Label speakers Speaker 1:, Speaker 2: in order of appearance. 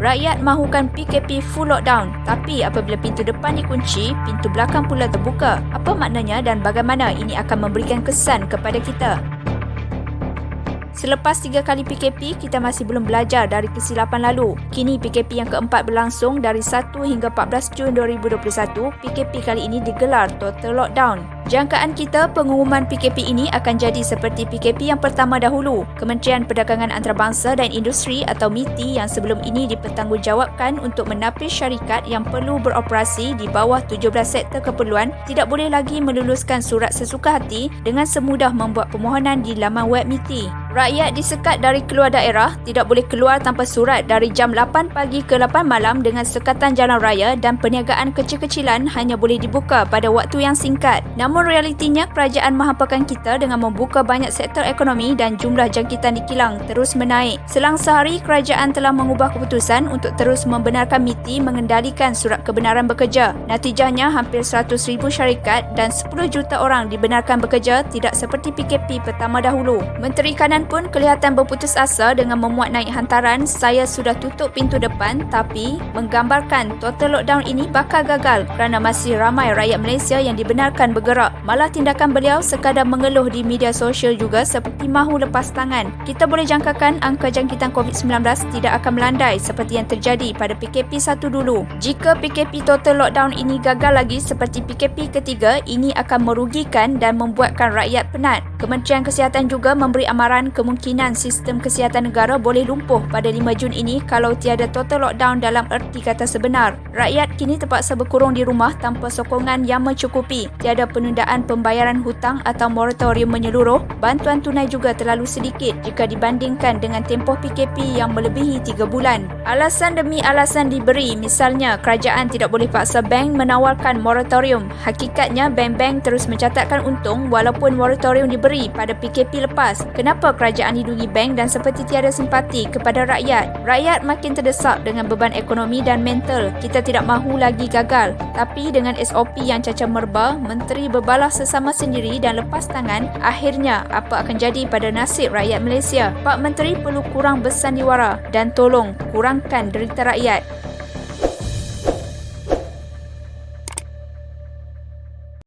Speaker 1: Rakyat mahukan PKP full lockdown, tapi apabila pintu depan dikunci, pintu belakang pula terbuka. Apa maknanya dan bagaimana ini akan memberikan kesan kepada kita? Selepas 3 kali PKP, kita masih belum belajar dari kesilapan lalu. Kini PKP yang keempat berlangsung dari 1 hingga 14 Jun 2021. PKP kali ini digelar total lockdown. Jangkaan kita pengumuman PKP ini akan jadi seperti PKP yang pertama dahulu. Kementerian Perdagangan Antarabangsa dan Industri atau MITI yang sebelum ini dipertanggungjawabkan untuk menapis syarikat yang perlu beroperasi di bawah 17 sektor keperluan tidak boleh lagi meluluskan surat sesuka hati dengan semudah membuat permohonan di laman web MITI. Rakyat disekat dari keluar daerah, tidak boleh keluar tanpa surat dari jam 8 pagi ke 8 malam dengan sekatan jalan raya dan perniagaan kecil-kecilan hanya boleh dibuka pada waktu yang singkat. Namun realitinya, kerajaan mahapakan kita dengan membuka banyak sektor ekonomi dan jumlah jangkitan di kilang terus menaik. Selang sehari, kerajaan telah mengubah keputusan untuk terus membenarkan MITI mengendalikan surat kebenaran bekerja. Natijahnya, hampir 100,000 syarikat dan 10 juta orang dibenarkan bekerja tidak seperti PKP pertama dahulu. Menteri Kanan pun kelihatan berputus asa dengan memuat naik hantaran "Saya sudah tutup pintu depan", tapi menggambarkan total lockdown ini bakal gagal kerana masih ramai rakyat Malaysia yang dibenarkan bergerak. Malah tindakan beliau sekadar mengeluh di media sosial juga seperti mahu lepas tangan. Kita boleh jangkakan angka jangkitan COVID-19 tidak akan melandai seperti yang terjadi pada PKP 1 dulu. Jika PKP total lockdown ini gagal lagi seperti PKP ketiga, ini akan merugikan dan membuatkan rakyat penat. Kementerian Kesihatan juga memberi amaran kemungkinan sistem kesihatan negara boleh lumpuh pada 5 Jun ini kalau tiada total lockdown dalam erti kata sebenar. Rakyat kini terpaksa berkurung di rumah tanpa sokongan yang mencukupi. Tiada penundaan pembayaran hutang atau moratorium menyeluruh. Bantuan tunai juga terlalu sedikit jika dibandingkan dengan tempoh PKP yang melebihi 3 bulan. Alasan demi alasan diberi, misalnya kerajaan tidak boleh paksa bank menawarkan moratorium. Hakikatnya bank-bank terus mencatatkan untung walaupun moratorium diberi pada PKP lepas. Kenapa kerajaan hidungi bank dan seperti tiada simpati kepada rakyat? Rakyat makin terdesak dengan beban ekonomi dan mental. Kita tidak mahu lagi gagal. Tapi dengan SOP yang cacar merba, menteri berbalas sesama sendiri dan lepas tangan, akhirnya apa akan jadi pada nasib rakyat Malaysia? Pak Menteri perlu kurang bersandiwara dan tolong kurangkan derita rakyat.